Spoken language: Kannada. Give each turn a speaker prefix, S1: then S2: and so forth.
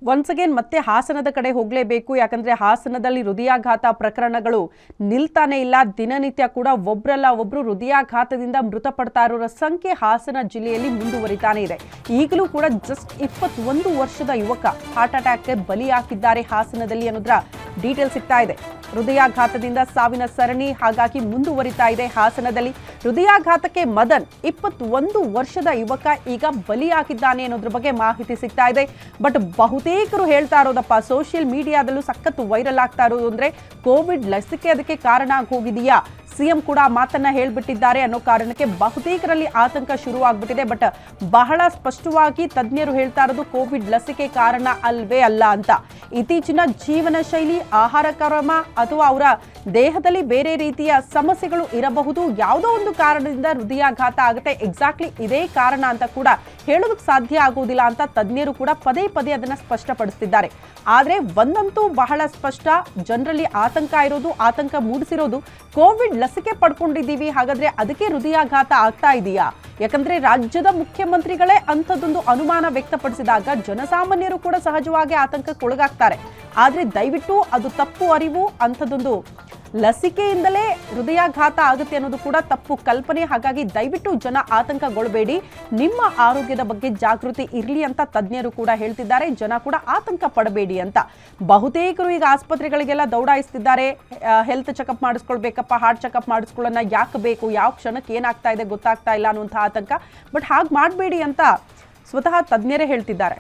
S1: ಒನ್ಸ್ ಅಗೇನ್ ಮತ್ತೆ ಹಾಸನದ ಕಡೆ ಹೋಗಲೇಬೇಕು. ಯಾಕಂದ್ರೆ ಹಾಸನದಲ್ಲಿ ಹೃದಯಾಘಾತ ಪ್ರಕರಣಗಳು ನಿಲ್ತಾನೆ ಇಲ್ಲ. ದಿನನಿತ್ಯ ಕೂಡ ಒಬ್ರಲ್ಲ ಒಬ್ರು ಹೃದಯಾಘಾತದಿಂದ ಮೃತಪಡ್ತಾ ಇರೋರ ಸಂಖ್ಯೆ ಹಾಸನ ಜಿಲ್ಲೆಯಲ್ಲಿ ಮುಂದುವರಿತಾನೆ ಇದೆ. ಈಗಲೂ ಕೂಡ ಜಸ್ಟ್ 21 ವರ್ಷದ ಯುವಕ ಹಾರ್ಟ್ ಅಟ್ಯಾಕ್ಗೆ ಬಲಿಯಾಗಿದ್ದಾರೆ ಹಾಸನದಲ್ಲಿ ಅನ್ನೋದ್ರ ಡೀಟೇಲ್ ಸಿಗ್ತಾ ಇದೆ. ಹೃದಯಾಘಾತದಿಂದ ಸಾವಿನ ಸರಣಿ ಹಾಗಾಗಿ ಮುಂದುವರಿತಾ ಇದೆ ಹಾಸನದಲ್ಲಿ. ಹೃದಯಾಘಾತಕ್ಕೆ ಮದನ್ 21 ವರ್ಷದ ಯುವಕ ಈಗ ಬಲಿಯಾಗಿದ್ದಾನೆ ಅನ್ನೋದ್ರ ಬಗ್ಗೆ ಮಾಹಿತಿ ಸಿಗ್ತಾ ಇದೆ. ಬಟ್ ಬಹುತೇಕರು ಹೇಳ್ತಾ ಇರೋದಪ್ಪ, ಸೋಷಿಯಲ್ ಮೀಡಿಯಾದಲ್ಲೂ ಸಖತ್ ವೈರಲ್ ಆಗ್ತಾ ಇರೋದು ಅಂದ್ರೆ ಕೋವಿಡ್ ಲಸಿಕೆ ಅದಕ್ಕೆ ಕಾರಣ ಆಗಿ ಹೋಗಿದೆಯಾ, ಸಿಎಂ ಕೂಡ ಮಾತನ್ನ ಹೇಳ್ಬಿಟ್ಟಿದ್ದಾರೆ ಅನ್ನೋ ಕಾರಣಕ್ಕೆ ಬಹುತೇಕರಲ್ಲಿ ಆತಂಕ ಶುರುವಾಗ್ಬಿಟ್ಟಿದೆ. ಬಟ್ ಬಹಳ ಸ್ಪಷ್ಟವಾಗಿ ತಜ್ಞರು ಹೇಳ್ತಾ ಇರೋದು ಕೋವಿಡ್ ಲಸಿಕೆ ಕಾರಣ ಅಲ್ವೇ ಅಲ್ಲ ಅಂತ. ಇತ್ತೀಚಿನ ಜೀವನ ಶೈಲಿ, ಆಹಾರ ಕ್ರಮ ಅಥವಾ ಅವರ ದೇಹದಲ್ಲಿ ಬೇರೆ ರೀತಿಯ ಸಮಸ್ಯೆಗಳು ಇರಬಹುದು. ಯಾವುದೋ ಒಂದು ಕಾರಣದಿಂದ ಹೃದಯಾಘಾತ ಆಗುತ್ತೆ, ಎಕ್ಸಾಕ್ಟ್ಲಿ ಇದೇ ಕಾರಣ ಅಂತ ಕೂಡ ಹೇಳೋದಕ್ಕೆ ಸಾಧ್ಯ ಆಗೋದಿಲ್ಲ ಅಂತ ತಜ್ಞರು ಕೂಡ ಪದೇ ಪದೇ ಅದನ್ನ ಸ್ಪಷ್ಟಪಡಿಸ್ತಿದ್ದಾರೆ. ಆದ್ರೆ ಒಂದಂತೂ ಬಹಳ ಸ್ಪಷ್ಟ, ಜನರಲ್ಲಿ ಆತಂಕ ಇರೋದು, ಆತಂಕ ಮೂಡಿಸಿರೋದು ಕೋವಿಡ್ ಲಸಿಕೆ ಪಡ್ಕೊಂಡಿದ್ದೀವಿ, ಹಾಗಾದ್ರೆ ಅದಕ್ಕೆ ಹೃದಯಾಘಾತ ಆಗ್ತಾ ಇದೆಯಾ? ಯಾಕಂದ್ರೆ ರಾಜ್ಯದ ಮುಖ್ಯಮಂತ್ರಿಗಳೇ ಅಂಥದ್ದೊಂದು ಅನುಮಾನ ವ್ಯಕ್ತಪಡಿಸಿದಾಗ ಜನಸಾಮಾನ್ಯರು ಕೂಡ ಸಹಜವಾಗಿ ಆತಂಕಕ್ಕೊಳಗಾಗ್ತಾರೆ. ಆದ್ರೆ ದಯವಿಟ್ಟು ಅದು ತಪ್ಪು ಅರಿವು. ಅಂಥದ್ದೊಂದು ಲಸಿಕೆಯಿಂದಲೇ ಹೃದಯಾಘಾತ ಆಗುತ್ತೆ ಅನ್ನೋದು ಕೂಡ ತಪ್ಪು ಕಲ್ಪನೆ. ಹಾಗಾಗಿ ದಯವಿಟ್ಟು ಜನ ಆತಂಕಗೊಳ್ಳಬೇಡಿ, ನಿಮ್ಮ ಆರೋಗ್ಯದ ಬಗ್ಗೆ ಜಾಗೃತಿ ಇರಲಿ ಅಂತ ತಜ್ಞರು ಕೂಡ ಹೇಳ್ತಿದ್ದಾರೆ. ಜನ ಕೂಡ ಆತಂಕ ಪಡಬೇಡಿ ಅಂತ. ಬಹುತೇಕರು ಈಗ ಆಸ್ಪತ್ರೆಗಳಿಗೆಲ್ಲ ದೌಡಾಯಿಸ್ತಿದ್ದಾರೆ. ಹೆಲ್ತ್ ಚೆಕಪ್ ಮಾಡಿಸ್ಕೊಳ್ಬೇಕಪ್ಪ, ಹಾರ್ಟ್ ಚೆಕಪ್ ಮಾಡಿಸ್ಕೊಳ್ಳೋಣ, ಯಾಕೆ ಬೇಕು, ಯಾವ ಕ್ಷಣಕ್ಕೆ ಏನಾಗ್ತಾ ಇದೆ ಗೊತ್ತಾಗ್ತಾ ಇಲ್ಲ ಅನ್ನುವಂಥ ಆತಂಕ. ಬಟ್ ಹಾಗೆ ಮಾಡಬೇಡಿ ಅಂತ ಸ್ವತಃ ತಜ್ಞರೇ ಹೇಳ್ತಿದ್ದಾರೆ.